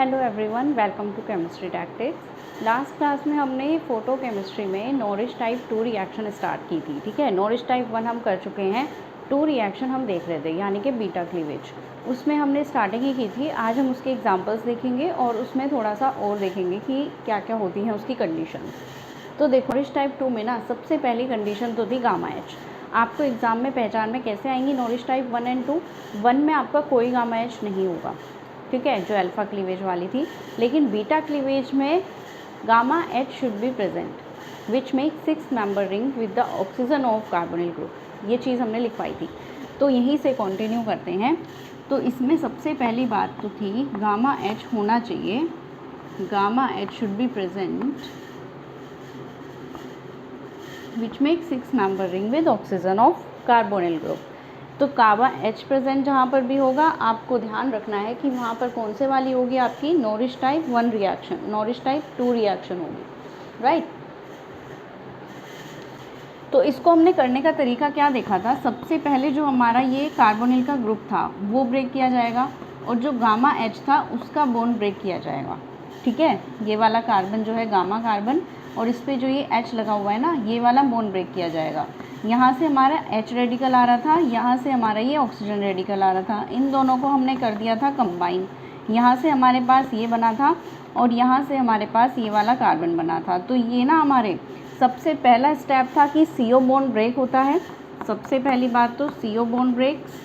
Hello everyone, welcome to chemistry tactics. Last class में हमने photo chemistry में Norrish type 2 reaction start की थी। ठीक है, नॉरिश टाइप 1 हम कर चुके हैं, 2 रिएक्शन हम देख रहे थे, यानी कि बीटा क्लीवेज। उसमें हमने स्टार्टिंग ही की थी। आज हम उसके एग्जांपल्स देखेंगे और उसमें थोड़ा सा और देखेंगे कि क्या क्या होती हैं उसकी कंडीशन। तो देखो, नॉरिश टाइप 2 में ना सबसे पहली कंडीशन तो थी गामा एच। आपको एग्जाम में पहचान में कैसे आएंगी नॉरिश टाइप 1 एंड 2? 1 में आपका कोई गामा एच नहीं होगा, ठीक है, जो अल्फ़ा क्लीवेज वाली थी। लेकिन बीटा क्लीवेज में gamma H should be present which make 6 member ring with the oxygen of carbonyl group. ये चीज़ हमने लिखवाई थी, तो यहीं से कंटिन्यू करते हैं। तो इसमें सबसे पहली बात तो थी गामा एच होना चाहिए, gamma H should be present which make 6 member ring with oxygen of carbonyl group. तो गामा एच प्रेजेंट जहाँ पर भी होगा, आपको ध्यान रखना है कि वहाँ पर कौन से वाली होगी, आपकी nourish type 1 reaction, nourish type 2 reaction होगी, राइट। तो इसको हमने करने का तरीका क्या देखा था? सबसे पहले जो हमारा ये कार्बोनिल का ग्रुप था वो ब्रेक किया जाएगा, और जो गामा एच था उसका बॉन्ड ब्रेक किया जाएगा। ठीक है, ये वाला कार्बन जो है गामा कार्बन, और इस पर जो ये एच लगा हुआ है ना, ये वाला बॉन्ड ब्रेक किया जाएगा। यहाँ से हमारा एच रेडिकल आ रहा था, यहाँ से हमारा ये ऑक्सीजन रेडिकल आ रहा था, इन दोनों को हमने कर दिया था कंबाइन। यहाँ से हमारे पास ये बना था और यहाँ से हमारे पास ये वाला कार्बन बना था। तो ये ना हमारे सबसे पहला स्टेप था कि CO बॉन्ड ब्रेक होता है। सबसे पहली बात तो CO bond breaks,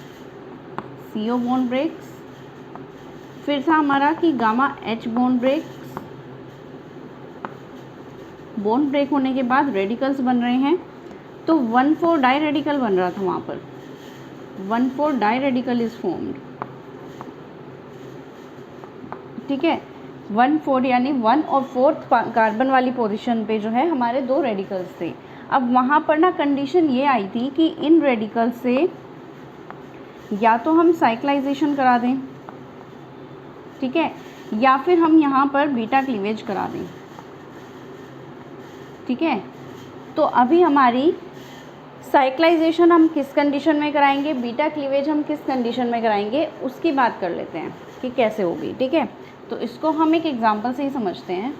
CO bond breaks. फिर था हमारा कि gamma H bond breaks, bond break होने के बाद रेडिकल्स बन रहे हैं। तो 1,4 डाई रेडिकल बन रहा था वहाँ पर, 1,4 डाई रेडिकल इज फॉर्म्ड। ठीक है, 1,4 यानी 1 और 4th कार्बन वाली पोजीशन पे जो है हमारे 2 रेडिकल्स थे। अब वहाँ पर ना कंडीशन ये आई थी कि इन रेडिकल से या तो हम साइक्लाइजेशन करा दें, ठीक है, या फिर हम यहाँ पर बीटा क्लीवेज करा दें। ठीक है, तो अभी हमारी साइक्लाइजेशन हम किस कंडीशन में कराएंगे, बीटा क्लीवेज हम किस कंडीशन में कराएंगे, उसकी बात कर लेते हैं कि कैसे होगी। ठीक है, तो इसको हम एक एग्जांपल से ही समझते हैं,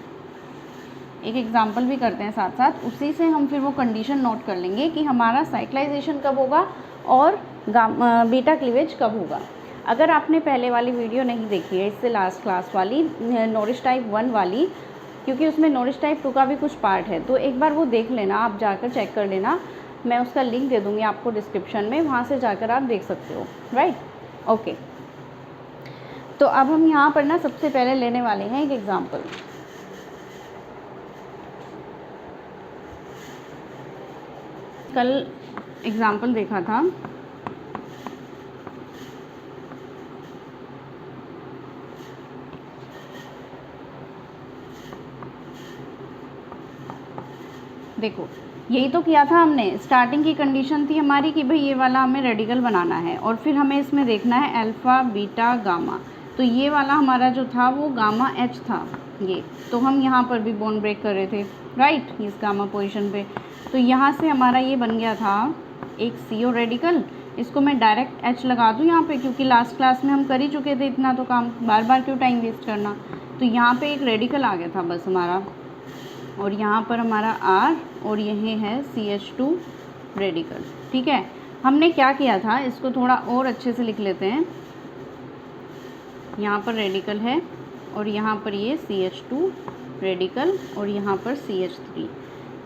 एक एग्जांपल भी करते हैं साथ साथ, उसी से हम फिर वो कंडीशन नोट कर लेंगे कि हमारा साइक्लाइजेशन कब होगा और बीटा क्लीवेज कब होगा। अगर आपने पहले वाली वीडियो नहीं देखी है, इससे लास्ट क्लास वाली नॉरिश टाइप 1 वाली, क्योंकि उसमें नॉरिश टाइप 2 का भी कुछ पार्ट है, तो एक बार वो देख लेना, आप जाकर चेक कर लेना। मैं उसका लिंक दे दूँगी आपको डिस्क्रिप्शन में, वहाँ से जाकर आप देख सकते हो, राइट। ओके, तो अब हम यहाँ पर ना सबसे पहले लेने वाले हैं एक एग्जांपल। कल एग्जांपल देखा था, देखो यही तो किया था हमने। स्टार्टिंग की कंडीशन थी हमारी कि भाई ये वाला हमें रेडिकल बनाना है, और फिर हमें इसमें देखना है अल्फ़ा बीटा गामा। तो ये वाला हमारा जो था वो गामा एच था ये, तो हम यहाँ पर भी बॉन्ड ब्रेक कर रहे थे, राइट, इस गामा पोजीशन पे। तो यहाँ से हमारा ये बन गया था एक CO रेडिकल। इसको मैं डायरेक्ट H लगा दूँ यहाँ पे, क्योंकि लास्ट क्लास में हम कर ही चुके थे इतना, तो काम बार बार क्यों टाइम वेस्ट करना। तो यहाँ पे एक रेडिकल आ गया था बस हमारा, और यहाँ पर हमारा R, और यही है CH2 रेडिकल। ठीक है, हमने क्या किया था, इसको थोड़ा और अच्छे से लिख लेते हैं। यहाँ पर रेडिकल है और यहाँ पर ये CH2 रेडिकल और यहाँ पर CH3।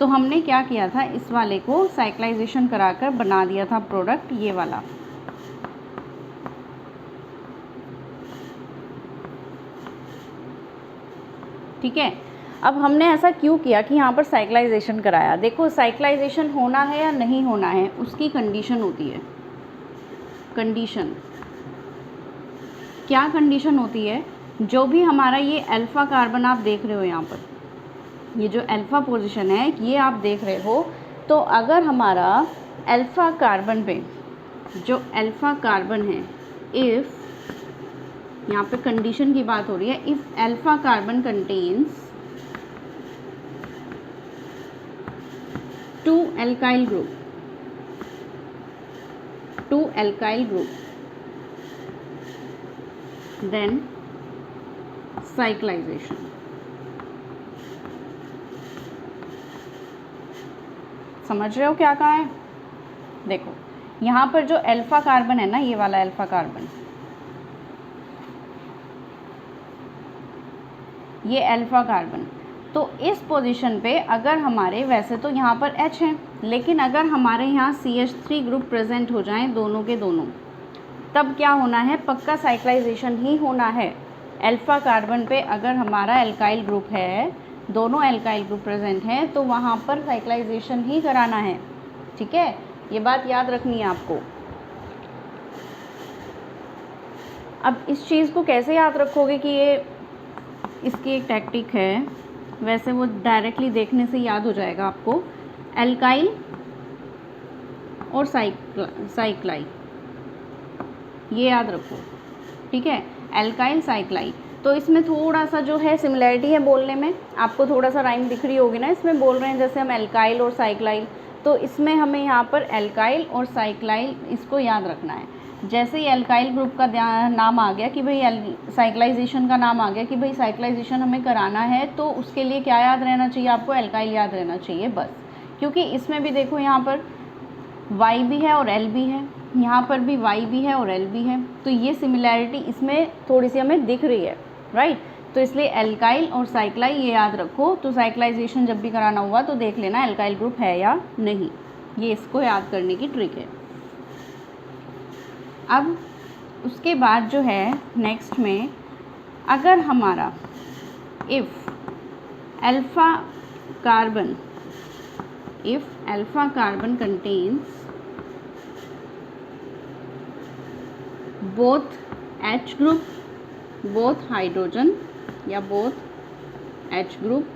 तो हमने क्या किया था, इस वाले को साइक्लाइजेशन कराकर बना दिया था प्रोडक्ट ये वाला। ठीक है, अब हमने ऐसा क्यों किया कि यहाँ पर साइक्लाइजेशन कराया? देखो, साइक्लाइजेशन होना है या नहीं होना है उसकी कंडीशन होती है। कंडीशन क्या कंडीशन होती है? जो भी हमारा ये अल्फ़ा कार्बन आप देख रहे हो यहाँ पर, ये जो अल्फ़ा पोजीशन है ये आप देख रहे हो, तो अगर हमारा अल्फ़ा कार्बन पे जो अल्फ़ा कार्बन है, इफ़, यहाँ पे कंडीशन की बात हो रही है, if alpha carbon contains 2 alkyl group, then cyclisation. समझ रहे हो क्या कहा है? देखो यहाँ पर जो अल्फा कार्बन है ना, ये वाला अल्फा कार्बन, ये अल्फा कार्बन, तो इस पोजीशन पे अगर हमारे, वैसे तो यहाँ पर H है, लेकिन अगर हमारे यहाँ CH3 ग्रुप प्रेजेंट हो जाएं दोनों के दोनों, तब क्या होना है? पक्का साइक्लाइजेशन ही होना है। अल्फा कार्बन पे अगर हमारा एल्काइल ग्रुप है, दोनों एल्काइल ग्रुप प्रेजेंट हैं, तो वहाँ पर साइक्लाइजेशन ही कराना है। ठीक है, ये बात याद रखनी है आपको। अब इस चीज़ को कैसे याद रखोगे कि ये इसकी एक टैक्टिक है, वैसे वो डायरेक्टली देखने से याद हो जाएगा आपको। एल्काइल और साइक्लाई, ये याद रखो। ठीक है, एल्काइल साइक्लाई। तो इसमें थोड़ा सा जो है सिमिलैरिटी है बोलने में, आपको थोड़ा सा राइम दिख रही होगी ना, इसमें बोल रहे हैं जैसे हम एल्काइल और साइक्लाइल, तो इसमें हमें यहाँ पर एल्काइल और साइक्लाइल इसको याद रखना है। जैसे ही एल्काइल ग्रुप का नाम आ गया कि भाई साइक्लाइजेशन का नाम आ गया कि भाई साइक्लाइजेशन हमें कराना है, तो उसके लिए क्या याद रहना चाहिए आपको? एल्काइल याद रहना चाहिए बस। क्योंकि इसमें भी देखो यहाँ पर Y भी है और L भी है, यहाँ पर भी Y भी है और L भी है, तो ये सिमिलैरिटी इसमें थोड़ी सी हमें दिख रही है, राइट। तो इसलिए एल्काइल और साइक्लाई ये याद रखो। तो साइक्लाइजेशन जब भी कराना हुआ तो देख लेना एल्काइल ग्रुप है या नहीं, ये इसको याद करने की ट्रिक है। अब उसके बाद जो है नेक्स्ट में, अगर हमारा if alpha carbon contains both H group, both hydrogen या बोथ H ग्रुप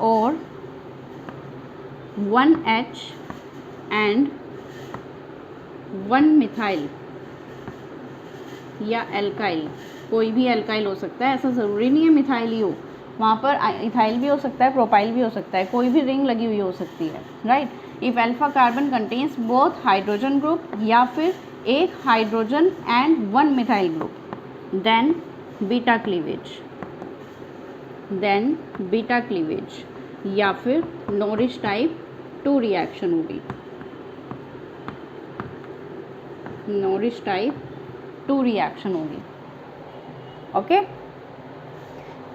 और 1H एंड 1 मिथाइल या एल्काइल, कोई भी एल्काइल हो सकता है, ऐसा ज़रूरी नहीं है मिथाइल ही हो, वहाँ पर इथाइल भी हो सकता है, प्रोपाइल भी हो सकता है, कोई भी रिंग लगी हुई हो सकती है, right. If alpha carbon contains both hydrogen group या फिर एक hydrogen and 1 methyl group, then beta cleavage या फिर नॉरिश टाइप 2 रिएक्शन होगी। नॉरिश टाइप 2 रिएक्शन होगी। ओके,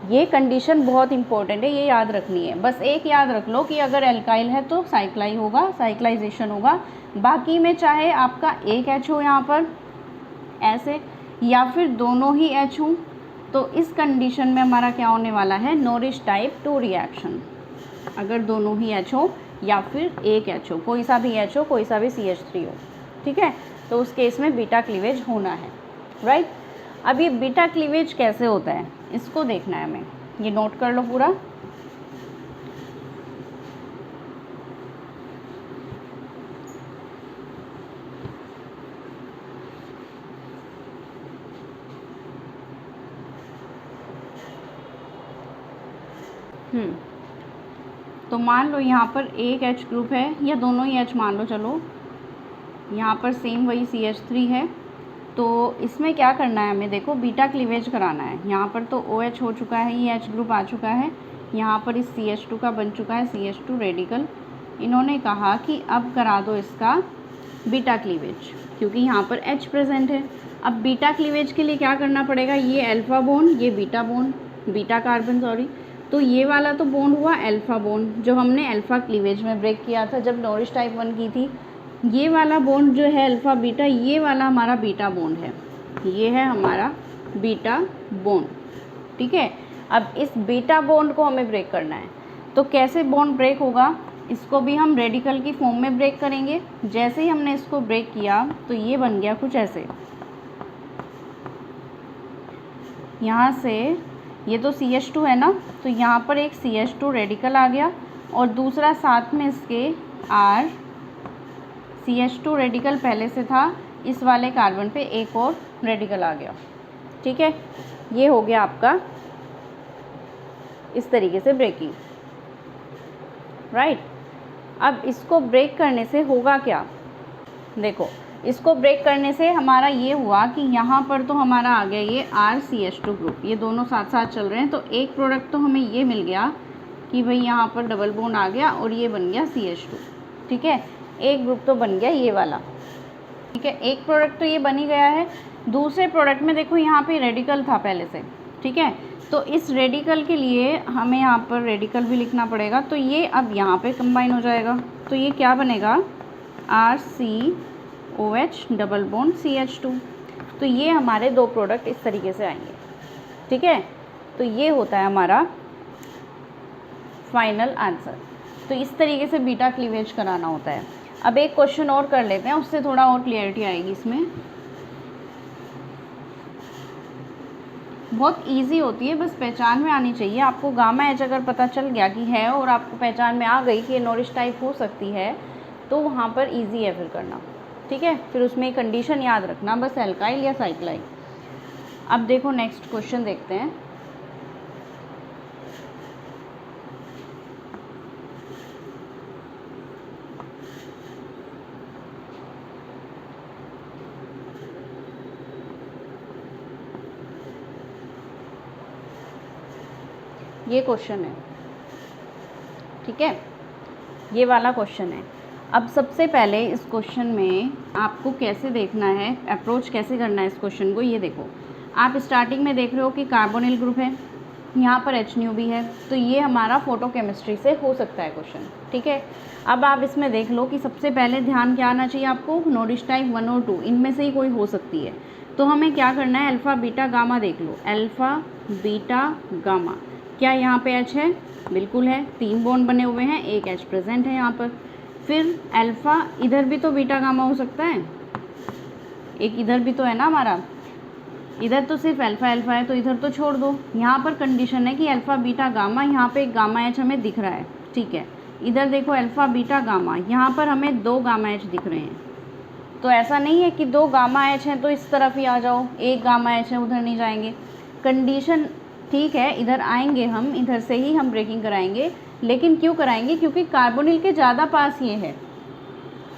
ये कंडीशन बहुत इंपॉर्टेंट है, ये याद रखनी है। बस एक याद रख लो कि अगर एल्काइल है तो साइक्लाई होगा, साइक्लाइजेशन होगा। बाकी में चाहे आपका एक H हो यहाँ पर ऐसे, या फिर दोनों ही H हों, तो इस कंडीशन में हमारा क्या होने वाला है? Nourish type 2 reaction. अगर दोनों ही H हो या फिर एक H हो, कोई सा भी H हो, कोई सा भी CH3 हो, ठीक है, तो उस केस में बीटा क्लीवेज होना है, राइट। अब ये बीटा क्लीवेज कैसे होता है इसको देखना है हमें, ये नोट कर लो पूरा। तो मान लो यहाँ पर एक H ग्रुप है या दोनों ही H मान लो, चलो यहाँ पर सेम वही CH3 है, तो इसमें क्या करना है हमें? देखो बीटा क्लीवेज कराना है। यहाँ पर तो OH हो चुका है, ये H ग्रुप आ चुका है, यहाँ पर इस CH2 का बन चुका है CH2 रेडिकल। इन्होंने कहा कि अब करा दो इसका बीटा क्लीवेज, क्योंकि यहाँ पर H प्रेजेंट है। अब बीटा क्लीवेज के लिए क्या करना पड़ेगा? ये अल्फ़ा बॉन्ड, ये बीटा कार्बन सॉरी, तो ये वाला तो बॉन्ड हुआ अल्फ़ा बॉन्ड जो हमने अल्फ़ा क्लीवेज में ब्रेक किया था जब नॉरिश टाइप 1 की थी। ये वाला बॉन्ड जो है अल्फ़ा बीटा, ये वाला हमारा बीटा बॉन्ड है, ये है हमारा बीटा बॉन्ड, ठीक है। अब इस बीटा बॉन्ड को हमें ब्रेक करना है, तो कैसे बॉन्ड ब्रेक होगा? इसको भी हम रेडिकल की फॉर्म में ब्रेक करेंगे। जैसे ही हमने इसको ब्रेक किया तो ये बन गया कुछ ऐसे, यहाँ से ये तो CH2 है ना, तो यहाँ पर एक CH2 रेडिकल आ गया और दूसरा साथ में इसके R CH2 रेडिकल पहले से था, इस वाले कार्बन पे एक और रेडिकल आ गया, ठीक है। ये हो गया आपका इस तरीके से ब्रेकिंग, राइट। अब इसको ब्रेक करने से होगा क्या? देखो इसको ब्रेक करने से हमारा ये हुआ कि यहाँ पर तो हमारा आ गया ये RCH2 ग्रुप, ये दोनों साथ साथ चल रहे हैं, तो एक प्रोडक्ट तो हमें ये मिल गया कि भाई यहाँ पर डबल बॉन्ड आ गया और ये बन गया CH2, ठीक है। एक ग्रुप तो बन गया ये वाला, ठीक है, एक प्रोडक्ट तो ये बन ही गया है। दूसरे प्रोडक्ट में देखो यहाँ पे रेडिकल था पहले से, ठीक है, तो इस रेडिकल के लिए हमें यहाँ पर रेडिकल भी लिखना पड़ेगा, तो ये अब यहाँ पे कंबाइन हो जाएगा, तो ये क्या बनेगा RCOH डबल बॉन्ड CH2। तो ये हमारे दो प्रोडक्ट इस तरीके से आएंगे, ठीक है। तो ये होता है हमारा फाइनल आंसर। तो इस तरीके से बीटा क्लीवेज कराना होता है। अब एक क्वेश्चन और कर लेते हैं, उससे थोड़ा और क्लियरिटी आएगी इसमें। बहुत इजी होती है, बस पहचान में आनी चाहिए आपको। गामा एच अगर पता चल गया कि है और आपको पहचान में आ गई कि ये नॉरिश टाइप हो सकती है, तो वहाँ पर इजी है फिर करना, ठीक है। फिर उसमें एक कंडीशन याद रखना, बस एल्काइल या साइक्लाइल। अब देखो नेक्स्ट क्वेश्चन देखते हैं। ये क्वेश्चन है, ठीक है, ये वाला क्वेश्चन है। अब सबसे पहले इस क्वेश्चन में आपको कैसे देखना है, अप्रोच कैसे करना है इस क्वेश्चन को, ये देखो। आप स्टार्टिंग में देख रहे हो कि कार्बोनिल ग्रुप है, यहाँ पर HNU भी है, तो ये हमारा फोटोकेमिस्ट्री से हो सकता है क्वेश्चन, ठीक है। अब आप इसमें देख लो कि सबसे पहले ध्यान क्या आना चाहिए आपको, नॉरिश टाइप 1 और 2 इनमें से ही कोई हो सकती है। तो हमें क्या करना है, अल्फ़ा बीटा गामा देख लो, अल्फ़ा बीटा गामा। क्या यहाँ पे H है? बिल्कुल है, 3 बॉन्ड बने हुए हैं, एक H प्रेजेंट है यहाँ पर। फिर अल्फ़ा, इधर भी तो बीटा गामा हो सकता है, एक इधर भी तो है ना हमारा, इधर तो सिर्फ अल्फ़ा अल्फ़ा है, तो इधर तो छोड़ दो। यहाँ पर कंडीशन है कि अल्फ़ा बीटा गामा, यहाँ पे एक गामा H हमें दिख रहा है, ठीक है। इधर देखो अल्फ़ा बीटा गामा, यहाँ पर हमें 2 गामा H दिख रहे हैं। तो ऐसा नहीं है कि 2 गामा H हैं तो इस तरफ ही आ जाओ, एक गामा H है उधर नहीं जाएंगे। कंडीशन ठीक है, इधर आएंगे हम, इधर से ही हम ब्रेकिंग कराएंगे, लेकिन क्यों कराएंगे, क्योंकि कार्बोनिल के ज़्यादा पास ये है,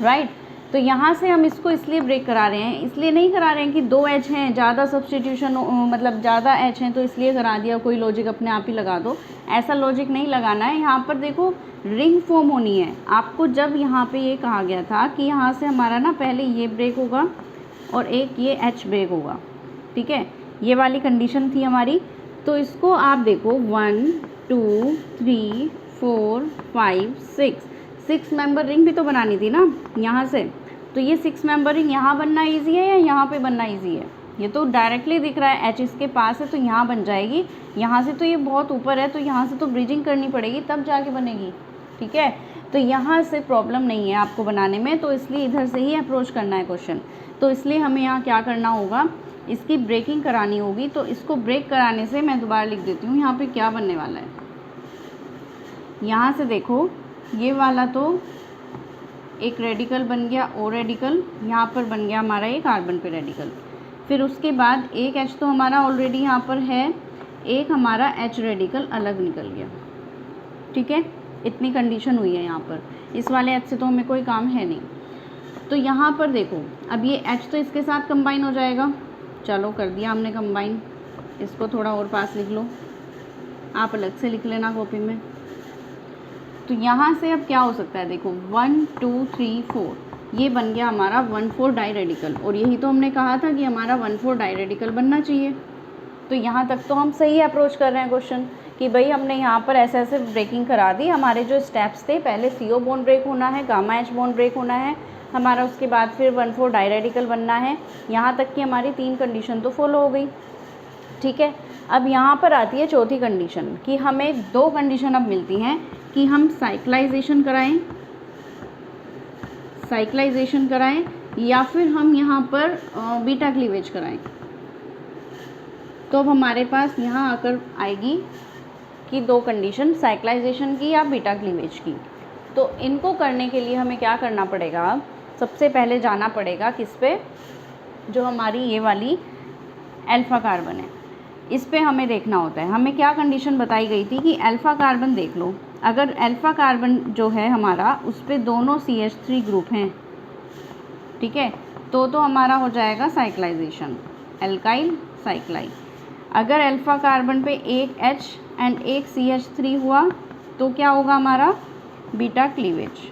राइट। तो यहाँ से हम इसको इसलिए ब्रेक करा रहे हैं, इसलिए नहीं करा रहे हैं कि 2 H हैं, ज़्यादा सब्स्टिट्यूशन मतलब ज़्यादा H हैं तो इसलिए करा दिया, कोई लॉजिक अपने आप ही लगा दो, ऐसा लॉजिक नहीं लगाना है। यहाँ पर देखो रिंग फॉर्म होनी है आपको। जब यहाँ पे ये कहा गया था कि यहाँ से हमारा ना पहले ये ब्रेक होगा और एक ये H ब्रेक होगा, ठीक है, ये वाली कंडीशन थी हमारी। तो इसको आप देखो 1 2 3 4 5 6 मेंबर रिंग भी तो बनानी थी ना यहाँ से। तो ये 6 मेंबर रिंग यहाँ बनना ईजी है या यहाँ पे बनना ईजी है? ये तो डायरेक्टली दिख रहा है, H इसके पास है तो यहाँ बन जाएगी। यहाँ से तो ये बहुत ऊपर है, तो यहाँ से तो ब्रिजिंग करनी पड़ेगी तब जाके बनेगी, ठीक है। तो यहाँ से प्रॉब्लम नहीं है आपको बनाने में, तो इसलिए इधर से ही अप्रोच करना है क्वेश्चन। तो इसलिए हमें यहाँ क्या करना होगा, इसकी ब्रेकिंग करानी होगी। तो इसको ब्रेक कराने से मैं दोबारा लिख देती हूँ यहाँ पे क्या बनने वाला है। यहाँ से देखो ये वाला तो एक रेडिकल बन गया, ओ रेडिकल, यहाँ पर बन गया हमारा एक कार्बन पे रेडिकल। फिर उसके बाद एक H तो हमारा ऑलरेडी यहाँ पर है, एक हमारा H रेडिकल अलग निकल गया, ठीक है। इतनी कंडीशन हुई है यहाँ पर, इस वाले H से तो हमें कोई काम है नहीं। तो यहाँ पर देखो अब ये H तो इसके साथ कंबाइन हो जाएगा, चलो कर दिया हमने कंबाइन। इसको थोड़ा और पास लिख लो, आप अलग से लिख लेना कॉपी में। तो यहाँ से अब क्या हो सकता है, देखो 1 2 3 4 ये बन गया हमारा 1,4 डाई रेडिकल, और यही तो हमने कहा था कि हमारा 1,4 डाई रेडिकल बनना चाहिए। तो यहाँ तक तो हम सही अप्रोच कर रहे हैं क्वेश्चन कि भाई हमने यहाँ पर ऐसे ऐसे ब्रेकिंग करा दी। हमारे जो स्टेप्स थे, पहले CO बॉन्ड ब्रेक होना है, गामा H बॉन्ड ब्रेक होना है हमारा, उसके बाद फिर 1,4 डाई रेडिकल बनना है। यहाँ तक की हमारी 3 कंडीशन तो फॉलो हो गई, ठीक है। अब यहाँ पर आती है चौथी कंडीशन कि हमें 2 कंडीशन अब मिलती हैं कि हम साइक्लाइजेशन कराएं या फिर हम यहाँ पर बीटा क्लीवेज कराएं। तो अब हमारे पास यहाँ आकर आएगी कि 2 कंडीशन, साइक्लाइजेशन की या बीटा क्लीवेज की। तो इनको करने के लिए हमें क्या करना पड़ेगा, सबसे पहले जाना पड़ेगा किस पे, जो हमारी ये वाली अल्फ़ा कार्बन है, इस पे हमें देखना होता है। हमें क्या कंडीशन बताई गई थी कि अल्फ़ा कार्बन देख लो, अगर अल्फ़ा कार्बन जो है हमारा उस पे दोनों CH3 ग्रुप हैं, ठीक है, तो हमारा हो जाएगा साइक्लाइजेशन, एल्काइल साइक्लाइल। अगर अल्फ़ा कार्बन पे एक H एंड एक CH3 हुआ तो क्या होगा हमारा, बीटा क्लीवेज।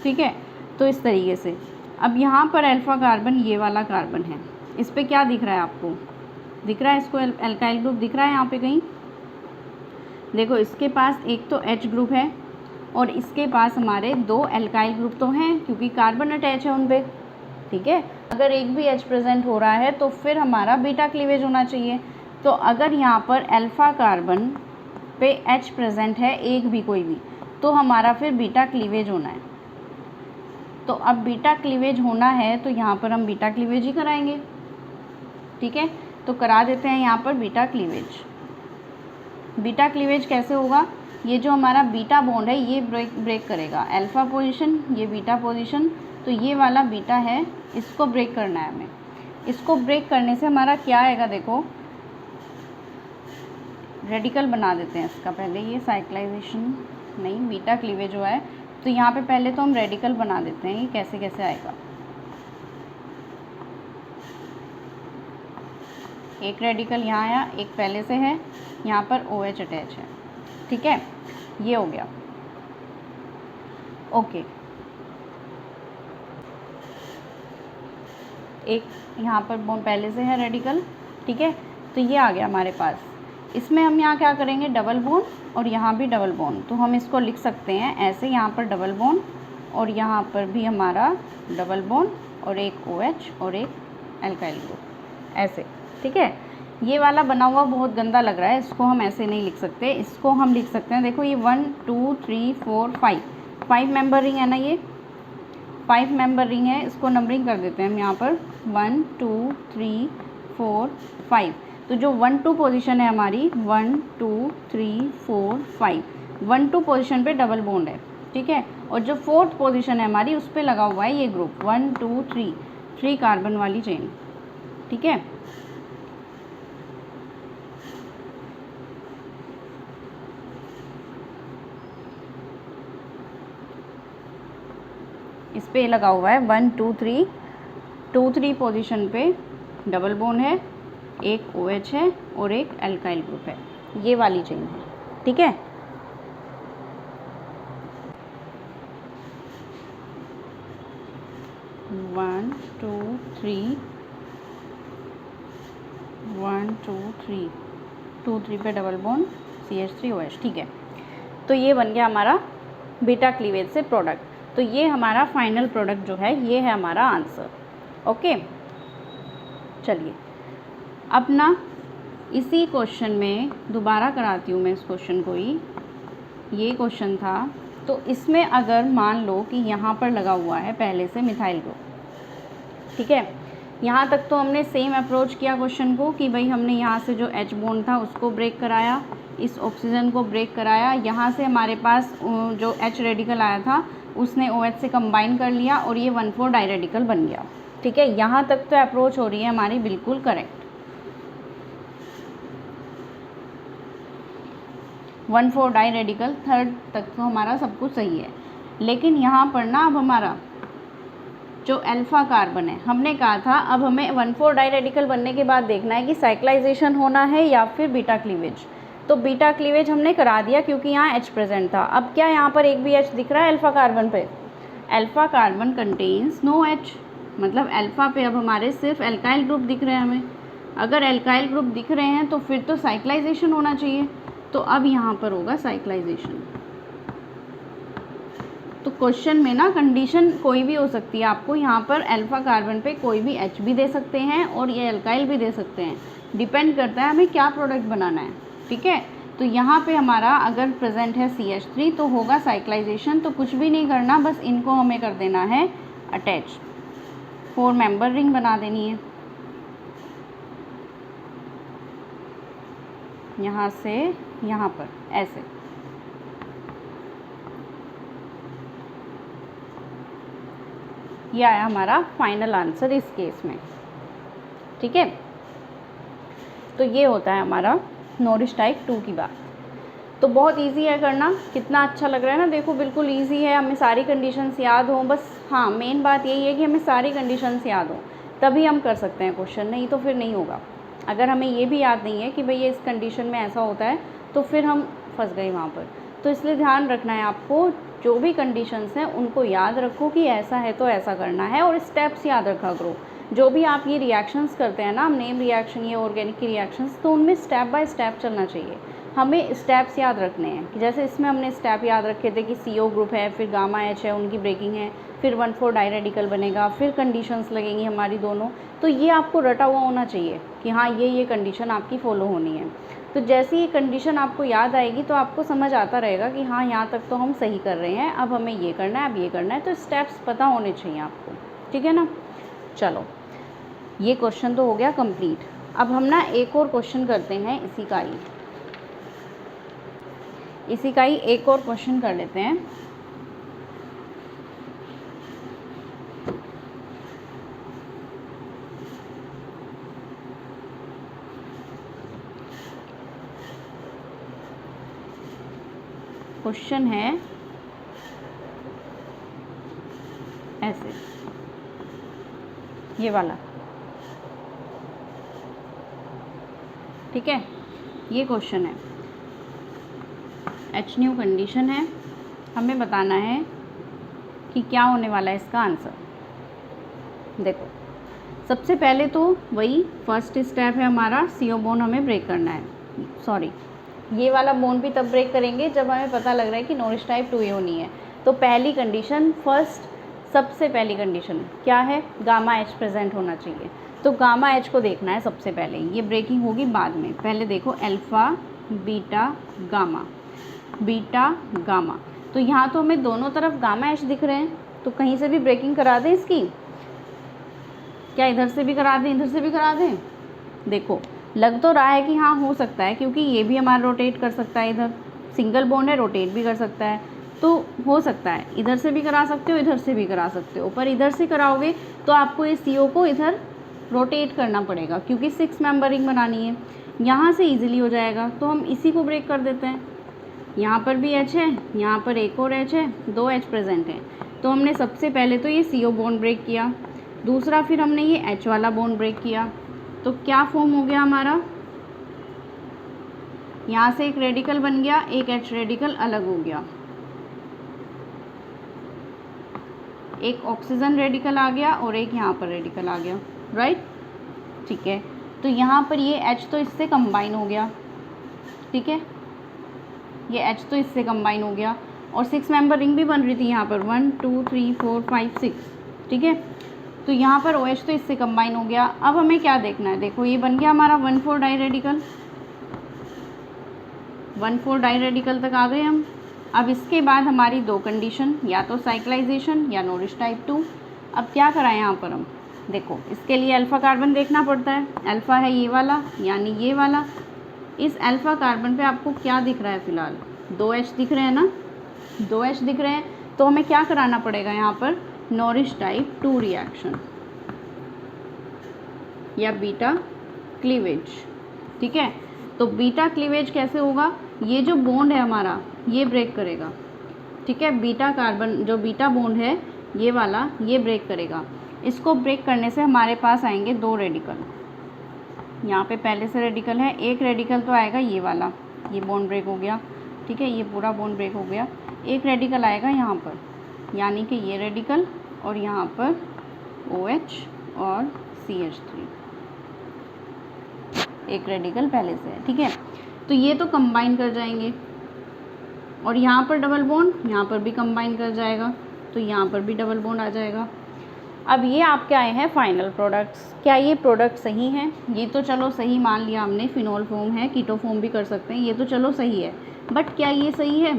ठीक है, तो इस तरीके से। अब यहाँ पर अल्फ़ा कार्बन, ये वाला कार्बन है, इस पे क्या दिख रहा है आपको, दिख रहा है इसको एल्काइल ग्रुप दिख रहा है यहाँ पे कहीं, देखो इसके पास एक तो H ग्रुप है और इसके पास हमारे 2 एल्काइल ग्रुप तो हैं क्योंकि कार्बन अटैच है उन पे। ठीक है, अगर एक भी H प्रेजेंट हो रहा है तो फिर हमारा बीटा क्लीवेज होना चाहिए। तो अगर यहाँ पर अल्फ़ा कार्बन पे H प्रेजेंट है एक भी कोई भी, तो हमारा फिर बीटा क्लीवेज होना है। तो अब बीटा क्लीवेज होना है तो यहाँ पर हम बीटा क्लीवेज ही कराएंगे। ठीक है, तो करा देते हैं यहाँ पर बीटा क्लीवेज। बीटा क्लीवेज कैसे होगा, ये जो हमारा बीटा बॉन्ड है ये ब्रेक करेगा, अल्फ़ा पोजीशन, ये बीटा पोजीशन, तो ये वाला बीटा है, इसको ब्रेक करना है हमें। इसको ब्रेक करने से हमारा क्या आएगा, देखो रेडिकल बना देते हैं इसका पहले, ये साइक्लाइजेशन नहीं, बीटा क्लीवेज हुआ है तो यहाँ पे पहले तो हम रेडिकल बना देते हैं। ये कैसे कैसे आएगा, एक रेडिकल यहाँ आया, एक पहले से है, यहाँ पर OH अटैच है। ठीक है, ये हो गया। ओके, एक यहाँ पर पहले से है रेडिकल। ठीक है, तो ये आ गया हमारे पास। इसमें हम यहाँ क्या करेंगे, डबल बॉन्ड और यहाँ भी डबल बॉन्ड, तो हम इसको लिख सकते हैं ऐसे, यहाँ पर डबल बॉन्ड और यहाँ पर भी हमारा डबल बॉन्ड और एक OH और एक एल्काइल ग्रुप, ऐसे। ठीक है, ये वाला बना हुआ बहुत गंदा लग रहा है, इसको हम ऐसे नहीं लिख सकते, इसको हम लिख सकते हैं, देखो ये 1 2 3 4 5 मेंबर रिंग है ना, ये 5 मेंबर रिंग है, इसको नंबरिंग कर देते हैं हम यहाँ पर 1 2 3 4 5। तो जो 1 2 पोजीशन है हमारी 1 2 3 4 5, 1 2 पोजीशन पे डबल बॉन्ड है। ठीक है, और जो 4th पोजीशन है हमारी उस पर लगा हुआ है ये ग्रुप 1 2 3 कार्बन वाली चेन। ठीक है, इस पे लगा हुआ है 1 2 3 पोजीशन पे डबल बॉन्ड है, एक OH है और एक एल्काइल ग्रुप है, ये वाली चेन है। ठीक है, वन टू थ्री पे डबल बॉन्ड CH3 OH। ठीक है, तो ये बन गया हमारा बीटा क्लीवेज से प्रोडक्ट। तो ये हमारा फाइनल प्रोडक्ट जो है ये है हमारा आंसर। ओके, चलिए अब ना इसी क्वेश्चन में दोबारा कराती हूँ मैं इस क्वेश्चन को ही, ये क्वेश्चन था तो इसमें अगर मान लो कि यहाँ पर लगा हुआ है पहले से मिथाइल ग्रुप। ठीक है, यहाँ तक तो हमने सेम अप्रोच किया क्वेश्चन को कि भाई हमने यहाँ से जो H बॉन्ड था उसको ब्रेक कराया, इस ऑक्सीजन को ब्रेक कराया, यहाँ से हमारे पास जो H रेडिकल आया था उसने OH से कंबाइन कर लिया और ये 1,4 डाई रेडिकल बन गया। ठीक है, यहाँ तक तो अप्रोच हो रही है हमारी बिल्कुल करेक्ट। 1,4 डाई रेडिकल, थर्ड तक तो हमारा सब कुछ सही है। लेकिन यहाँ पर ना अब हमारा जो अल्फ़ा कार्बन है, हमने कहा था अब हमें 1,4 डाई रेडिकल बनने के बाद देखना है कि साइक्लाइजेशन होना है या फिर बीटा क्लीवेज। तो बीटा क्लीवेज हमने करा दिया क्योंकि यहाँ H प्रेजेंट था। अब क्या यहाँ पर एक भी H दिख रहा है अल्फ़ा कार्बन पे? Alpha carbon contains no H, मतलब अल्फ़ा पे अब हमारे सिर्फ एल्काइल ग्रुप दिख रहे हैं हमें। अगर एल्काइल ग्रुप दिख रहे हैं तो फिर तो साइक्लाइजेशन होना चाहिए, तो अब यहाँ पर होगा साइक्लाइजेशन। तो क्वेश्चन में ना कंडीशन कोई भी हो सकती है, आपको यहाँ पर अल्फ़ा कार्बन पे कोई भी H भी दे सकते हैं और ये एल्काइल भी दे सकते हैं, डिपेंड करता है हमें क्या प्रोडक्ट बनाना है। ठीक है, तो यहाँ पे हमारा अगर प्रेजेंट है CH3 तो होगा साइक्लाइजेशन। तो कुछ भी नहीं करना, बस इनको हमें कर देना है अटैच, 4 मेंबर रिंग बना देनी है यहाँ से यहाँ पर ऐसे। ये आया हमारा फाइनल आंसर इस केस में। ठीक है, तो ये होता है हमारा नॉरिश टाइप 2 की बात। तो बहुत इजी है करना, कितना अच्छा लग रहा है ना, देखो बिल्कुल इजी है, हमें सारी कंडीशंस याद हों बस। हाँ, मेन बात यही है कि हमें सारी कंडीशंस याद हों। तभी हम कर सकते हैं क्वेश्चन, नहीं तो फिर नहीं होगा। अगर हमें ये भी याद नहीं है कि भई इस कंडीशन में ऐसा होता है, तो फिर हम फंस गए वहाँ पर। तो इसलिए ध्यान रखना है आपको, जो भी कंडीशंस हैं उनको याद रखो कि ऐसा है तो ऐसा करना है, और स्टेप्स याद रखा करो। जो भी आप ये रिएक्शंस करते हैं ना, नेम रिएक्शन, ये ऑर्गेनिक की रिएक्शंस, तो उनमें स्टेप बाय स्टेप चलना चाहिए। हमें स्टेप्स याद रखने हैं कि जैसे इसमें हमने स्टेप याद रखे थे कि CO ग्रुप है, फिर गामा H है, उनकी ब्रेकिंग है, फिर 1,4 डाइरेडिकल बनेगा, फिर कंडीशंस लगेंगी हमारी दोनों। तो ये आपको रटा हुआ होना चाहिए कि हाँ ये कंडीशन आपकी फॉलो होनी है। तो जैसे ये कंडीशन आपको याद आएगी तो आपको समझ आता रहेगा कि हाँ यहाँ तक तो हम सही कर रहे हैं, अब हमें ये करना है, अब ये करना है। तो स्टेप्स पता होने चाहिए आपको, ठीक है ना। चलो, ये क्वेश्चन तो हो गया कंप्लीट। अब हम ना एक और क्वेश्चन करते हैं, इसी का ही एक और क्वेश्चन कर लेते हैं। क्वेश्चन है ऐसे, ये वाला, ठीक है। ये क्वेश्चन है, H न्यू कंडीशन है, हमें बताना है कि क्या होने वाला है इसका आंसर। देखो, सबसे पहले तो वही फर्स्ट स्टेप है हमारा, CO बोन हमें ब्रेक करना है। सॉरी, ये वाला बोन भी तब ब्रेक करेंगे जब हमें पता लग रहा है कि नॉरिश टाइप 2 होनी है। तो पहली कंडीशन, सबसे पहली कंडीशन क्या है, गामा H प्रेजेंट होना चाहिए। तो गामा H को देखना है सबसे पहले, ये ब्रेकिंग होगी बाद में। पहले देखो alpha beta gamma, beta gamma. तो यहाँ तो हमें दोनों तरफ गामा H दिख रहे हैं, तो कहीं से भी ब्रेकिंग करा दें इसकी, क्या इधर से भी करा दें, इधर से भी करा दें। देखो, लग तो रहा है कि हाँ हो सकता है, क्योंकि ये भी हमारा रोटेट कर सकता है, इधर सिंगल बॉन्ड है, रोटेट भी कर सकता है। तो हो सकता है इधर से भी करा सकते हो, इधर से भी करा सकते हो, पर इधर से कराओगे तो आपको ये CO को इधर रोटेट करना पड़ेगा, क्योंकि 6 मेंबरिंग बनानी है। यहाँ से इजीली हो जाएगा, तो हम इसी को ब्रेक कर देते हैं। यहाँ पर भी H है, यहाँ पर एक और H है, 2 H प्रेजेंट हैं। तो हमने सबसे पहले तो ये CO बॉन्ड ब्रेक किया, दूसरा फिर हमने ये H वाला बॉन्ड ब्रेक किया। तो क्या फॉर्म हो गया हमारा, यहाँ से एक रेडिकल बन गया, एक H रेडिकल अलग हो गया, एक ऑक्सीजन रेडिकल आ गया और एक यहाँ पर रेडिकल आ गया, राइट, ठीक है। तो यहाँ पर ये H तो इससे कंबाइन हो गया, ठीक है, ये H तो इससे कंबाइन हो गया, और 6 मेंबर रिंग भी बन रही थी यहाँ पर, 1 2 3 4 5 6, ठीक है। तो यहाँ पर OH तो इससे कंबाइन हो गया। अब हमें क्या देखना है, देखो ये बन गया हमारा 1,4 डाइरेडिकल, 1,4 डाइरेडिकल तक आ गए हम। अब इसके बाद हमारी दो कंडीशन, या तो साइक्लाइजेशन या नॉरिश टाइप 2। अब क्या कराएं यहाँ पर हम, देखो इसके लिए अल्फ़ा कार्बन देखना पड़ता है। अल्फ़ा है ये वाला, यानी ये वाला। इस अल्फ़ा कार्बन पे आपको क्या दिख रहा है, फ़िलहाल 2H दिख रहे हैं ना, 2H दिख रहे हैं। तो हमें क्या कराना पड़ेगा यहाँ पर, नॉरिश टाइप 2 रिएक्शन या बीटा क्लीवेज, ठीक है। तो बीटा क्लीवेज कैसे होगा, ये जो बॉन्ड है हमारा ये ब्रेक करेगा, ठीक है। बीटा कार्बन जो बीटा बॉन्ड है ये वाला, ये ब्रेक करेगा। इसको ब्रेक करने से हमारे पास आएंगे 2 रेडिकल। यहाँ पे पहले से रेडिकल है, एक रेडिकल तो आएगा ये वाला, ये बॉन्ड ब्रेक हो गया, ठीक है, ये पूरा बॉन्ड ब्रेक हो गया। एक रेडिकल आएगा यहाँ पर, यानी कि ये रेडिकल, और यहाँ पर OH और CH3, एक रेडिकल पहले से है, ठीक है। तो ये तो कंबाइन कर जाएंगे, और यहाँ पर डबल बॉन्ड, यहाँ पर भी कंबाइन कर जाएगा, तो यहाँ पर भी डबल बॉन्ड आ जाएगा। अब ये आपके आए हैं फाइनल प्रोडक्ट्स। क्या ये प्रोडक्ट सही हैं, ये तो चलो सही मान लिया हमने, फिनोल फोम है, कीटो फोम भी कर सकते हैं, ये तो चलो सही है। बट क्या ये सही है,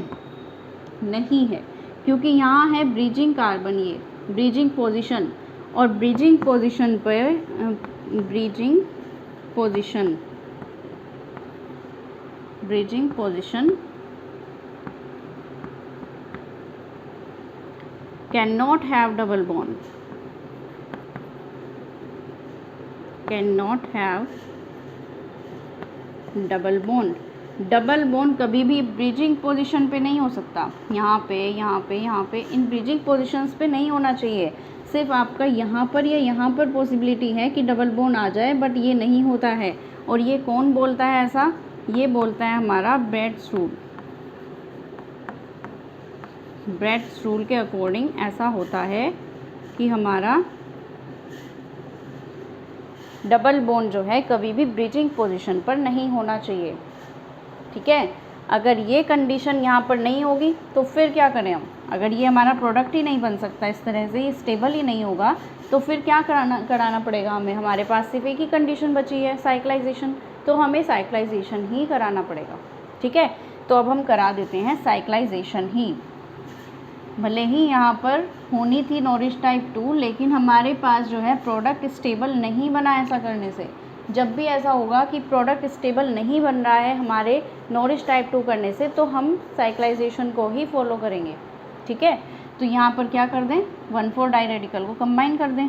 नहीं है, क्योंकि यहाँ है ब्रीजिंग कार्बन, ये ब्रीजिंग पोजीशन, और ब्रीजिंग पोजीशन पर bridging position can not have double bond, double bond कभी भी ब्रीजिंग पोजीशन पे नहीं हो सकता। यहाँ पे इन ब्रीजिंग पोजीशंस पे नहीं होना चाहिए। सिर्फ आपका यहाँ पर या यहाँ पर पॉसिबिलिटी है कि डबल बॉन्ड आ जाए, बट ये नहीं होता है। और ये कौन बोलता है ऐसा? ये बोलता है हमारा ब्रेड्स रूल। ब्रेड्स रूल के अकॉर्डिंग ऐसा होता है कि हमारा डबल बॉन्ड जो है कभी भी ब्रिजिंग पोजीशन पर नहीं होना चाहिए। ठीक है, अगर ये कंडीशन यहाँ पर नहीं होगी तो फिर क्या करें हम? अगर ये हमारा प्रोडक्ट ही नहीं बन सकता, इस तरह से ये स्टेबल ही नहीं होगा, तो फिर क्या कराना पड़ेगा हमें? हमारे पास सिर्फ एक ही कंडीशन बची है, साइक्लाइजेशन, तो हमें साइक्लाइजेशन ही कराना पड़ेगा। ठीक है, तो अब हम करा देते हैं साइक्लाइजेशन ही। भले ही यहाँ पर होनी थी नॉरिश टाइप 2, लेकिन हमारे पास जो है प्रोडक्ट स्टेबल नहीं बना। ऐसा करने से जब भी ऐसा होगा कि प्रोडक्ट स्टेबल नहीं बन रहा है हमारे नॉरिश टाइप 2 करने से, तो हम साइक्लाइजेशन को ही फॉलो करेंगे। ठीक है, तो यहाँ पर क्या कर दें? 1,4 डाई रेडिकल को कंबाइन कर दें,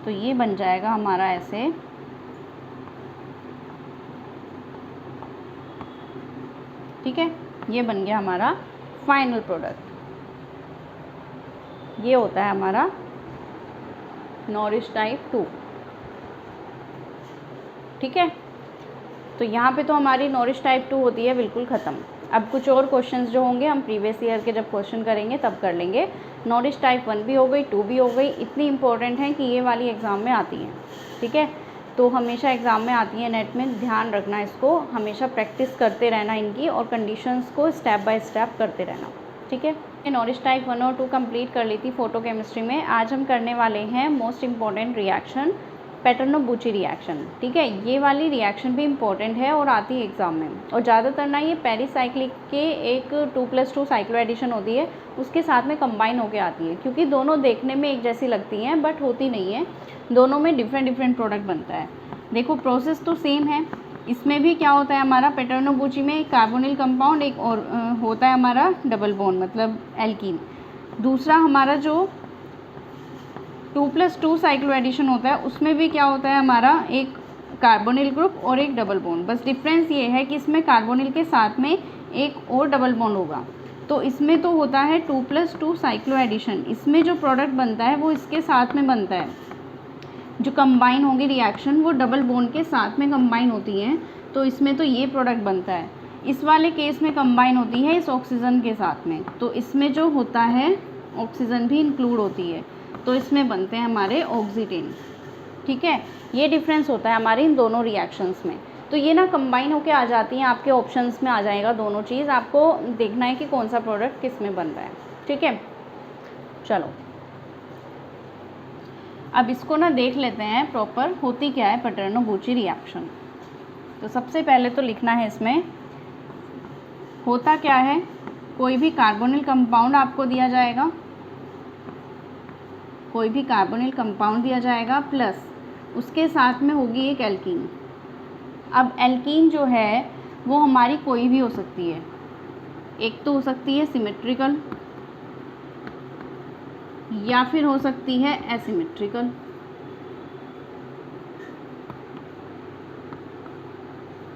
तो ये बन जाएगा हमारा ऐसे। ठीक है, ये बन गया हमारा फाइनल प्रोडक्ट। ये होता है हमारा नॉरिश टाइप 2। ठीक है, तो यहाँ पे तो हमारी नॉरिश टाइप 2 होती है बिल्कुल ख़त्म। अब कुछ और क्वेश्चंस जो होंगे हम प्रीवियस ईयर के जब क्वेश्चन करेंगे तब कर लेंगे। नॉरिश टाइप 1 भी हो गई, 2 भी हो गई। इतनी इंपॉर्टेंट है कि ये वाली एग्ज़ाम में आती हैं। ठीक है, तो हमेशा एग्ज़ाम में आती है नेट में, ध्यान रखना इसको, हमेशा प्रैक्टिस करते रहना इनकी, और कंडीशंस को स्टेप बाय स्टेप करते रहना। ठीक है, नॉरिश टाइप 1 और 2 कंप्लीट कर ली थी फोटो केमिस्ट्री में। आज हम करने वाले हैं मोस्ट इम्पॉर्टेंट रिएक्शन, पैटर्नो-बुची रिएक्शन। ठीक है, ये वाली रिएक्शन भी इम्पॉर्टेंट है और आती है एग्ज़ाम में, और ज़्यादातर ना ये पेरीसाइक्लिक के एक 2+2 साइक्लो एडिशन होती है, उसके साथ में कंबाइन होके आती है, क्योंकि दोनों देखने में एक जैसी लगती हैं बट होती नहीं है, दोनों में डिफरेंट प्रोडक्ट बनता है। देखो प्रोसेस तो सेम है, इसमें भी क्या होता है हमारा पैटर्नो-बुची में एक कार्बोनिल कंपाउंड, एक और होता है हमारा डबल बॉन्ड मतलब एल्कीन। दूसरा हमारा जो 2+2 साइक्लो एडिशन होता है उसमें भी क्या होता है हमारा एक कार्बोनिल ग्रुप और एक डबल बॉन्ड। बस डिफरेंस ये है कि इसमें कार्बोनिल के साथ में एक और डबल बॉन्ड होगा। तो इसमें तो होता है 2+2 साइक्लो एडिशन, इसमें जो प्रोडक्ट बनता है वो इसके साथ में बनता है। जो कंबाइन होगी रिएक्शन वो डबल बॉन्ड के साथ में कंबाइन होती हैं, तो इसमें तो ये प्रोडक्ट बनता है। इस वाले केस में कंबाइन होती है इस ऑक्सीजन के साथ में, तो इसमें जो होता है ऑक्सीजन भी इंक्लूड होती है, तो इसमें बनते हैं हमारे ऑक्सीडेन। ठीक है, ये डिफरेंस होता है हमारे इन दोनों रिएक्शंस में। तो ये ना कंबाइन होके आ जाती हैं, आपके ऑप्शंस में आ जाएगा दोनों चीज़, आपको देखना है कि कौन सा प्रोडक्ट किस में बन रहा है। ठीक है, चलो अब इसको ना देख लेते हैं प्रॉपर होती क्या है पैटर्नो-बुची रिएक्शन। तो सबसे पहले तो लिखना है इसमें होता क्या है। कोई भी कार्बोनिल कंपाउंड आपको दिया जाएगा, कोई भी कार्बोनिल कंपाउंड दिया जाएगा, प्लस उसके साथ में होगी एक एल्कीन। अब एल्कीन जो है वो हमारी कोई भी हो सकती है, एक तो हो सकती है सिमेट्रिकल या फिर हो सकती है एसिमेट्रिकल।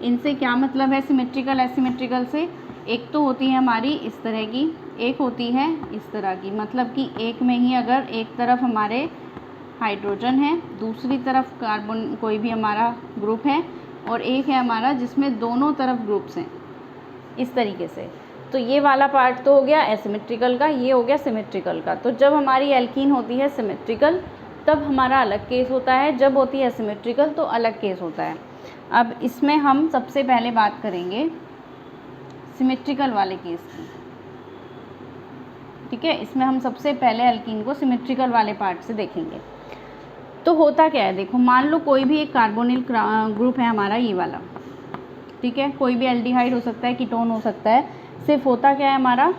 इनसे क्या मतलब है सिमेट्रिकल एसिमेट्रिकल से? एक तो होती है हमारी इस तरह की, एक होती है इस तरह की, मतलब कि एक में ही अगर एक तरफ हमारे हाइड्रोजन है, दूसरी तरफ कार्बन कोई भी हमारा ग्रुप है, और एक है हमारा जिसमें दोनों तरफ ग्रुप्स हैं, इस तरीके से। तो ये वाला पार्ट तो हो गया एसिमेट्रिकल का, ये हो गया सिमेट्रिकल का। तो जब हमारी एल्कीन होती है सिमेट्रिकल तब हमारा अलग केस होता है, जब होती है एसिमेट्रिकल तो अलग केस होता है। अब इसमें हम सबसे पहले बात करेंगे सिमेट्रिकल वाले केस की। ठीक है, इसमें हम सबसे पहले एल्कीन को सिमेट्रिकल वाले पार्ट से देखेंगे। तो होता क्या है, देखो मान लो कोई भी एक कार्बोनिल ग्रुप है हमारा ये वाला। ठीक है, कोई भी एल्डिहाइड हो सकता है, कीटोन हो सकता है, सिर्फ होता क्या है हमारा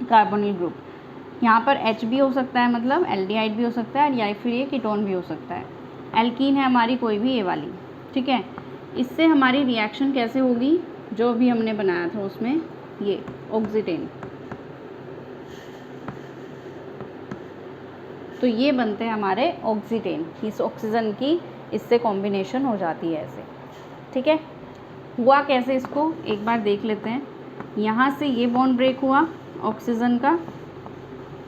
कार्बोनिल ग्रुप। यहाँ पर H भी हो सकता है, मतलब एल्डिहाइड भी हो सकता है, या फिर ये कीटोन भी हो सकता है। एल्कीन है हमारी कोई भी ये वाली। ठीक है, इससे हमारी रिएक्शन कैसे होगी, जो भी हमने बनाया था उसमें ये ऑक्सीडेन, तो ये बनते हैं हमारे ऑक्सीडेन। इस ऑक्सीजन की इससे कॉम्बिनेशन हो जाती है ऐसे। ठीक है, हुआ कैसे इसको एक बार देख लेते हैं। यहाँ से ये बॉन्ड ब्रेक हुआ ऑक्सीजन का,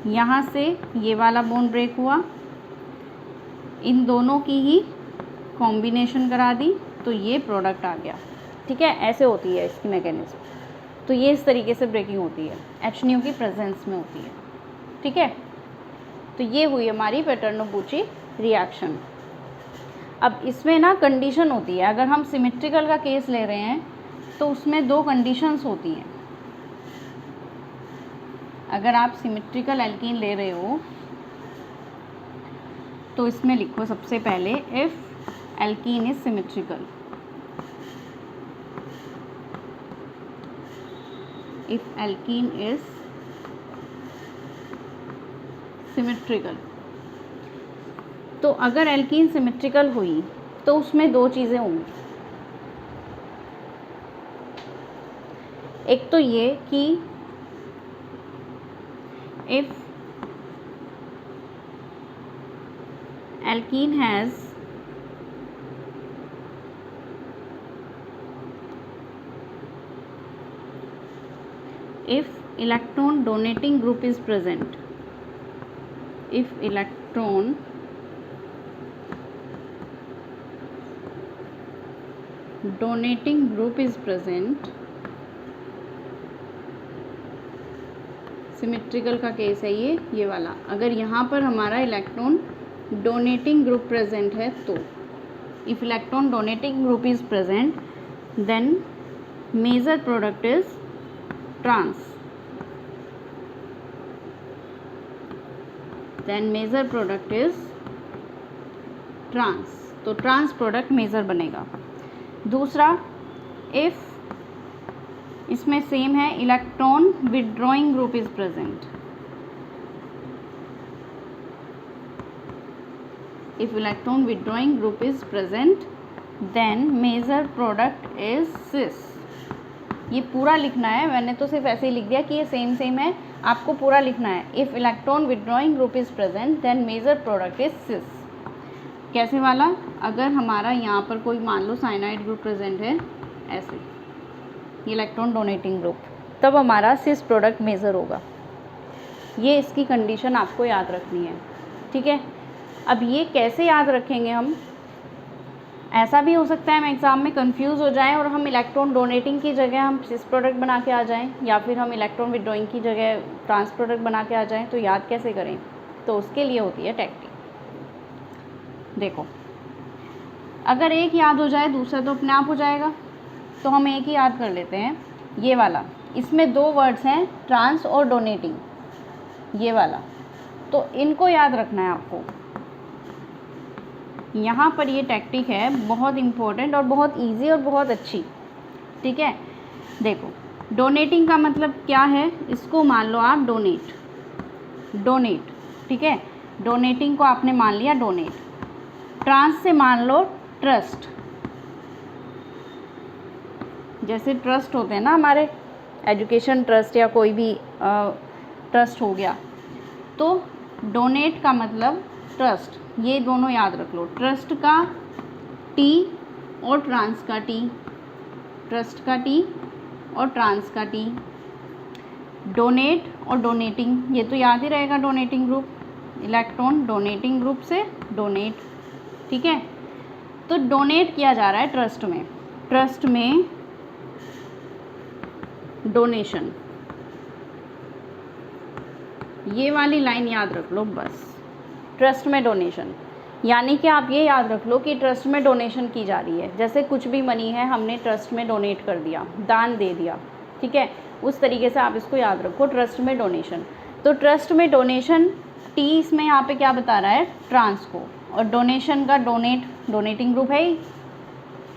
यहाँ से ये वाला बॉन्ड ब्रेक हुआ, इन दोनों की ही कॉम्बिनेशन करा दी तो ये प्रोडक्ट आ गया। ठीक है, ऐसे होती है इसकी मैकेनिज्म। तो ये इस तरीके से ब्रेकिंग होती है, HNO की प्रेजेंस में होती है। ठीक है, तो ये हुई हमारी पेटर्नो-बुची रिएक्शन। अब इसमें ना कंडीशन होती है, अगर हम सिमेट्रिकल का केस ले रहे हैं तो उसमें 2 कंडीशंस होती हैं। अगर आप सिमेट्रिकल एल्कीन ले रहे हो तो इसमें लिखो सबसे पहले if alkene is symmetrical, if alkene is symmetrical. तो अगर एल्कीन सिमेट्रिकल हुई तो उसमें 2 चीज़ें होंगी। एक तो ये कि if alkene has if electron donating group is present, if electron donating group is present, symmetrical का केस है ये वाला। अगर यहाँ पर हमारा इलेक्ट्रॉन डोनेटिंग ग्रुप प्रेजेंट है तो if electron donating group is present then major product is trans, then major product is trans, तो ट्रांस प्रोडक्ट मेजर बनेगा। दूसरा, इफ इसमें सेम है electron withdrawing group is present, if electron withdrawing group is present then major product is cis. ये पूरा लिखना है, मैंने तो सिर्फ ऐसे ही लिख दिया कि ये सेम है, आपको पूरा लिखना है। If electron withdrawing group is present then major product is cis. कैसे वाला? अगर हमारा यहाँ पर कोई मान लो साइनाइड ग्रुप प्रेजेंट है, ऐसे इलेक्ट्रॉन डोनेटिंग ग्रुप, तब हमारा सिस प्रोडक्ट मेजर होगा। ये इसकी कंडीशन आपको याद रखनी है। ठीक है, अब ये कैसे याद रखेंगे हम? ऐसा भी हो सकता है हम एग्ज़ाम में कंफ्यूज हो जाएं और हम इलेक्ट्रॉन डोनेटिंग की जगह हम सिस प्रोडक्ट बना के आ जाएं, या फिर हम इलेक्ट्रॉन विड्रॉइंग की जगह ट्रांस प्रोडक्ट बना के आ जाएं, तो याद कैसे करें? तो उसके लिए होती है टेक्निक। देखो, अगर एक याद हो जाए दूसरा तो अपने आप हो जाएगा, तो हम एक ही याद कर लेते हैं। ये वाला, इसमें 2 वर्ड्स हैं ट्रांस और डोनेटिंग, ये वाला, तो इनको याद रखना है आपको। यहाँ पर ये टैक्टिक है बहुत इम्पोर्टेंट और बहुत इजी और बहुत अच्छी। ठीक है, देखो डोनेटिंग का मतलब क्या है, इसको मान लो आप डोनेट। ठीक है, डोनेटिंग को आपने मान लिया डोनेट। ट्रांस से मान लो ट्रस्ट, जैसे ट्रस्ट होते हैं ना हमारे, एजुकेशन ट्रस्ट या कोई भी ट्रस्ट हो गया, तो डोनेट का मतलब ट्रस्ट। ये दोनों याद रख लो, ट्रस्ट का टी और ट्रांस का टी, ट्रस्ट का टी और ट्रांस का टी। डोनेट और डोनेटिंग, ये तो याद ही रहेगा, donating group, electron donating group से डोनेट। ठीक है, तो डोनेट किया जा रहा है ट्रस्ट में, ट्रस्ट में डोनेशन, ये वाली लाइन याद रख लो बस, ट्रस्ट में डोनेशन। यानी कि आप ये याद रख लो कि ट्रस्ट में डोनेशन की जा रही है, जैसे कुछ भी मनी है हमने ट्रस्ट में डोनेट कर दिया, दान दे दिया। ठीक है, उस तरीके से आप इसको याद रखो, ट्रस्ट में डोनेशन। तो ट्रस्ट में डोनेशन, टी इसमें यहाँ पे क्या बता रहा है, ट्रांस को, और डोनेशन का डोनेटिंग ग्रुप है ही,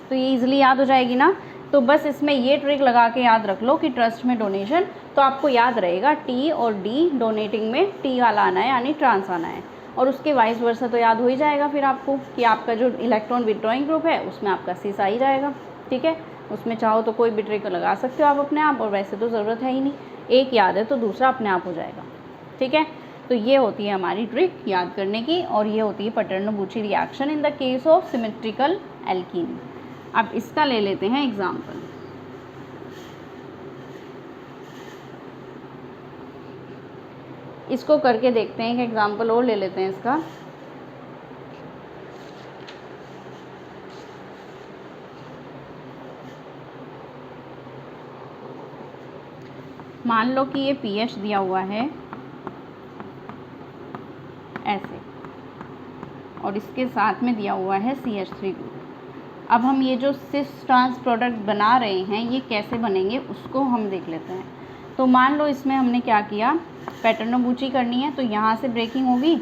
तो ये ईजिली याद हो जाएगी ना। तो बस इसमें ये ट्रिक लगा के याद रख लो कि ट्रस्ट में डोनेशन, तो आपको याद रहेगा टी और डी, डोनेटिंग में टी वाला आना है यानी ट्रांस आना है, और उसके वाइस वर्सा तो याद हो ही जाएगा फिर आपको कि आपका जो इलेक्ट्रॉन विड्रॉइंग ग्रुप है उसमें आपका सिस आ ही जाएगा। ठीक है, उसमें चाहो तो कोई भी ट्रिक लगा सकते हो आप अपने आप, और वैसे तो ज़रूरत है ही नहीं, एक याद है तो दूसरा अपने आप हो जाएगा। ठीक है, तो ये होती है हमारी ट्रिक याद करने की, और ये होती है Paterno Buchi reaction in the case of symmetrical alkene. अब इसका ले लेते हैं एग्जाम्पल। इसको करके देखते हैं, एक एग्जांपल और ले लेते हैं इसका। मान लो कि ये pH दिया हुआ है ऐसे, और इसके साथ में दिया हुआ है CH3 ग्रुप। अब हम ये जो सिस ट्रांस प्रोडक्ट बना रहे हैं ये कैसे बनेंगे उसको हम देख लेते हैं। तो मान लो इसमें हमने क्या किया, पैटर्नोबुची करनी है, तो यहाँ से ब्रेकिंग होगी,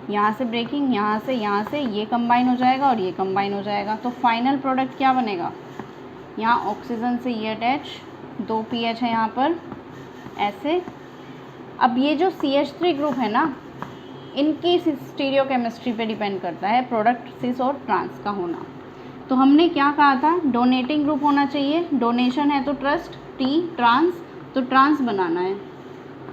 यहाँ से ब्रेकिंग, यहाँ से ये कंबाइन हो जाएगा और ये कंबाइन हो जाएगा। तो फाइनल प्रोडक्ट क्या बनेगा, यहाँ ऑक्सीजन से ये अटैच, 2 pH है यहाँ पर ऐसे। अब ये जो CH3 ग्रुप है ना, इनकी स्टीरियो केमिस्ट्री पे डिपेंड करता है प्रोडक्ट सिस और ट्रांस का होना। तो हमने क्या कहा था, डोनेटिंग ग्रुप होना चाहिए, डोनेशन है तो ट्रस्ट, टी ट्रांस, तो ट्रांस बनाना है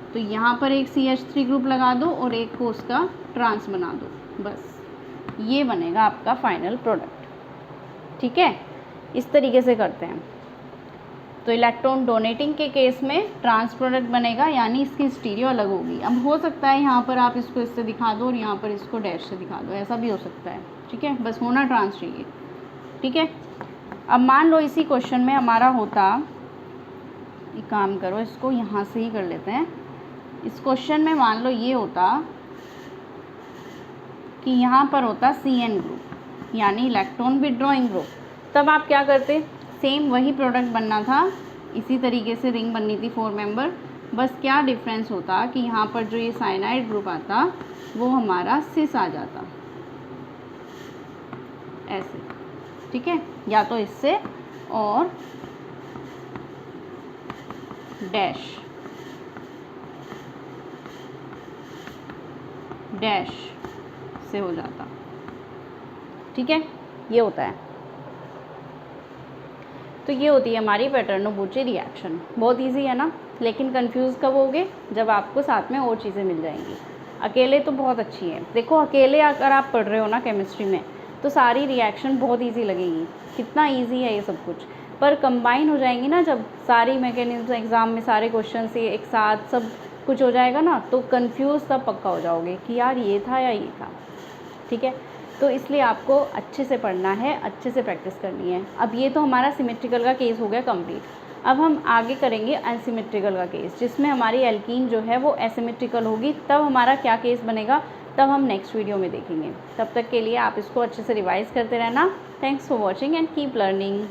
तो यहाँ पर एक CH3 ग्रुप लगा दो और एक को उसका ट्रांस बना दो, बस ये बनेगा आपका फाइनल प्रोडक्ट। ठीक है, इस तरीके से करते हैं। तो इलेक्ट्रॉन डोनेटिंग के केस में ट्रांस प्रोडक्ट बनेगा, यानी इसकी स्टीरियो अलग होगी। अब हो सकता है यहाँ पर आप इसको इससे दिखा दो और यहाँ पर इसको डैश से दिखा दो, ऐसा भी हो सकता है। ठीक है, बस होना ट्रांस चाहिए। ठीक है, अब मान लो इसी क्वेश्चन में हमारा होता, एक काम करो इसको यहाँ से ही कर लेते हैं। इस क्वेश्चन में मान लो ये होता कि यहाँ पर होता CN ग्रुप यानी इलेक्ट्रॉन विड्रॉइंग ग्रुप, तब आप क्या करते, सेम वही प्रोडक्ट बनना था, इसी तरीके से रिंग बननी थी 4 मेंबर। बस क्या डिफरेंस होता कि यहाँ पर जो ये साइनाइड ग्रुप आता वो हमारा सिस आ जाता ऐसे। ठीक है, या तो इससे और डैश से हो जाता। ठीक है, ये होता है। तो ये होती है हमारी पैटर्नोबुची रिएक्शन। बहुत इजी है ना, लेकिन कंफ्यूज कब होगे, जब आपको साथ में और चीज़ें मिल जाएंगी। अकेले तो बहुत अच्छी है, देखो अकेले अगर आप पढ़ रहे हो ना केमिस्ट्री में तो सारी रिएक्शन बहुत इजी लगेगी, कितना इजी है ये सब कुछ। पर कंबाइन हो जाएंगी ना, जब सारी मैकेनिज्म एग्ज़ाम में सारे क्वेश्चन से एक साथ सब कुछ हो जाएगा ना, तो कंफ्यूज तब पक्का हो जाओगे कि यार ये था या ये था। ठीक है, तो इसलिए आपको अच्छे से पढ़ना है, अच्छे से प्रैक्टिस करनी है। अब ये तो हमारा सिमेट्रिकल का केस हो गया कंप्लीट। अब हम आगे करेंगे अनसिमेट्रिकल का केस, जिसमें हमारी एल्कीन जो है वो एसिमेट्रिकल होगी। तब हमारा क्या केस बनेगा, तब हम नेक्स्ट वीडियो में देखेंगे। तब तक के लिए आप इसको अच्छे से रिवाइज़ करते रहना। Thanks for watching and keep learning.